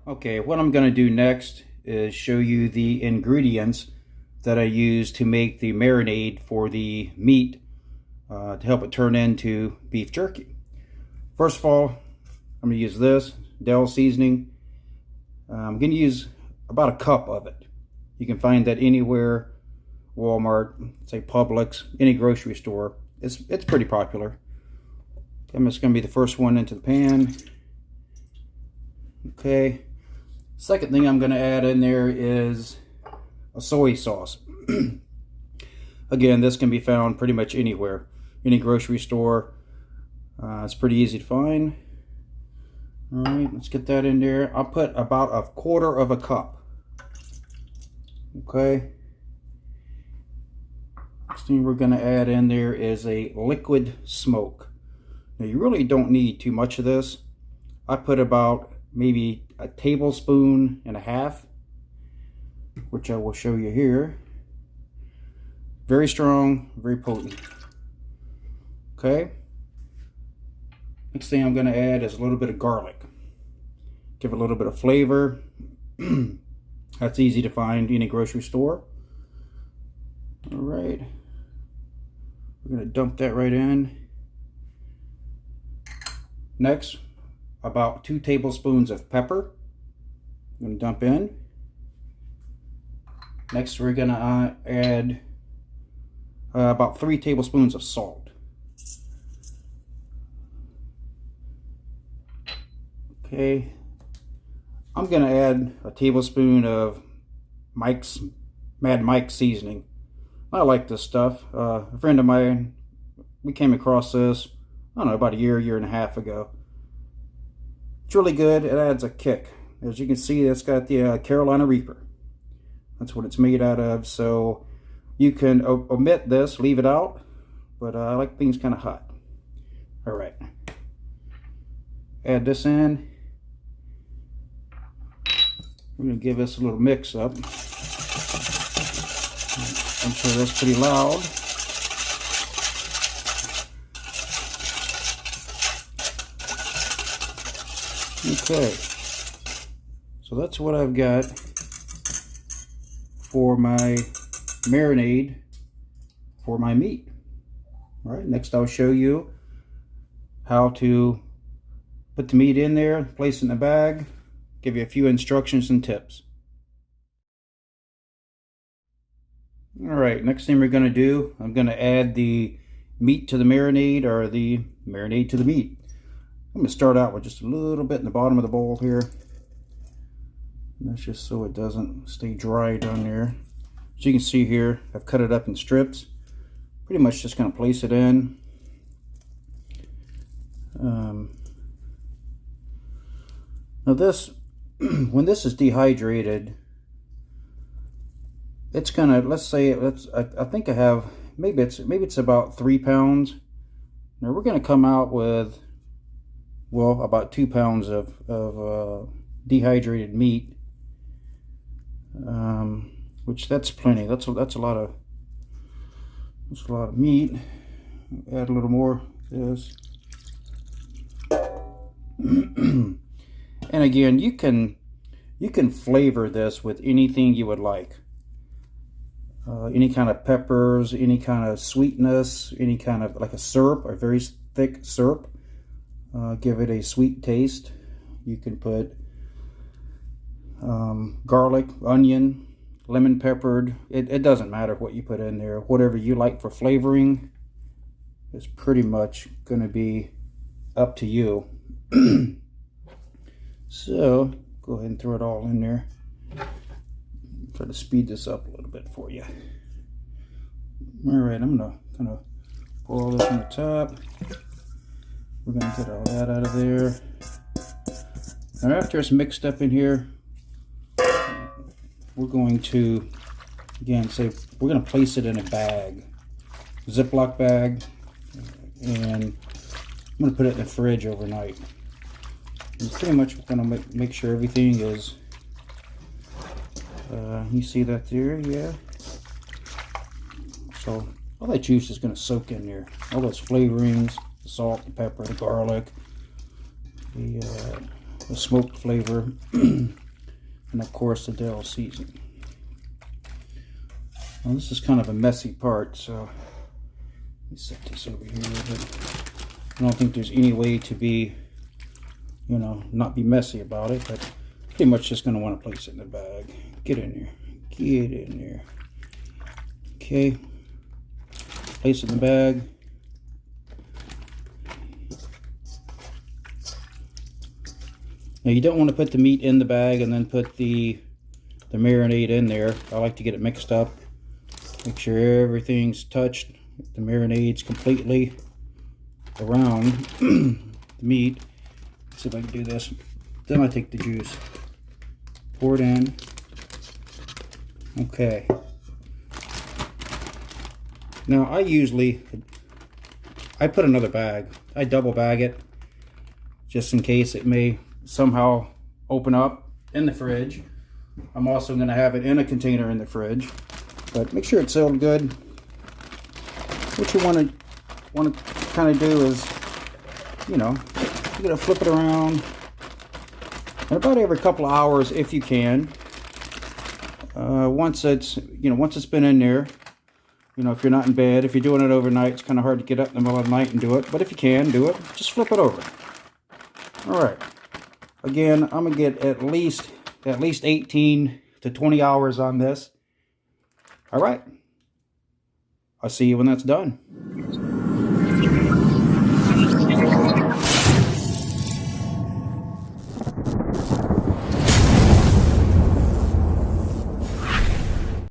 Okay, what I'm going to do next is show you the ingredients that I use to make the marinade for the meat to help it turn into beef jerky. First of all, I'm going to use this Dell seasoning. I'm going to use about a cup of it. You can find that anywhere, Walmart, say Publix, any grocery store. It's pretty popular. I'm just going to be the first one into the pan. Okay. Second thing I'm going to add in there is a soy sauce. Again, this can be found pretty much anywhere, any grocery store. It's pretty easy to find. All right, let's get that in there. I'll put about 1/4 of a cup. Okay. Next thing we're going to add in there is a liquid smoke. Now you really don't need too much of this. I put about maybe 1.5 tablespoons, which I will show you here. Very strong, very potent. Okay. Next thing I'm going to add is a little bit of garlic. Give it a little bit of flavor. That's easy to find in any grocery store. All right. We're going to dump that right in. Next, about 2 tablespoons of pepper. I'm going to dump in. Next, we're going to add about 3 tablespoons of salt. Okay, I'm going to add a tablespoon of Mad Mike's seasoning. I like this stuff. A friend of mine, we came across this, I don't know, about a year and a half ago. It's really good. It adds a kick. As you can see, it's got the Carolina Reaper. That's what it's made out of. So you can omit this, leave it out, but I like things kind of hot. All right. Add this in. We're going to give this a little mix up. I'm sure that's pretty loud. Okay, so that's what I've got for my marinade for my meat. All right, next I'll show you how to put the meat in there, place it in the bag, give you a few instructions and tips. All right, next thing we're going to do, I'm going to add the meat to the marinade, or the marinade to the meat. I'm going to start out with just a little bit in the bottom of the bowl here. And that's just so it doesn't stay dry down there. As you can see here, I've cut it up in strips. Pretty much just going to place it in. Now this, when this is dehydrated, it's gonna, let's say, I think I have, maybe it's about 3 pounds. Now we're gonna come out with, well, about 2 pounds of dehydrated meat, which that's plenty. That's a lot of meat. Add a little more of this. And again, you can flavor this with anything you would like. Any kind of peppers, any kind of sweetness, any kind of, like a syrup, a very thick syrup. Give it a sweet taste. You can put garlic, onion, lemon peppered. It doesn't matter what you put in there. Whatever you like for flavoring is pretty much going to be up to you. So go ahead and throw it all in there. Try to speed this up a little bit for you. Alright, I'm gonna kind of pour all this on the top. We're gonna get all that out of there. Now after it's mixed up in here, we're going to, again, we're gonna place it in a bag. Ziploc bag, and I'm going to put it in the fridge overnight. And pretty much going to make sure everything is, you see that there, yeah. So all that juice is going to soak in there. All those flavorings, the salt, the pepper, the garlic, the smoked flavor, and of course the dill seasoning. Well, this is kind of a messy part, so let me set this over here a little bit. I don't think there's any way to be, you know, not be messy about it, but pretty much just going to want to place it in the bag. Get in there. Get in there. Okay. Place it in the bag. Now you don't want to put the meat in the bag and then put the marinade in there. I like to get it mixed up. Make sure everything's touched. The marinade's completely around the meat. Let's see if I can do this. Then I take the juice, pour it in. Okay. Now I put another bag. I double bag it just in case it may somehow open up in the fridge. I'm also going to have it in a container in the fridge, but make sure it's sealed good. What you want to kind of do is, you know, you're going to flip it around, and about every couple of hours, if you can. Once it's been in there, you know, if you're not in bed, if you're doing it overnight, it's kind of hard to get up in the middle of the night and do it. But if you can do it, just flip it over. All right. Again, I'm gonna get at least 18 to 20 hours on this. All right. I'll see you when that's done.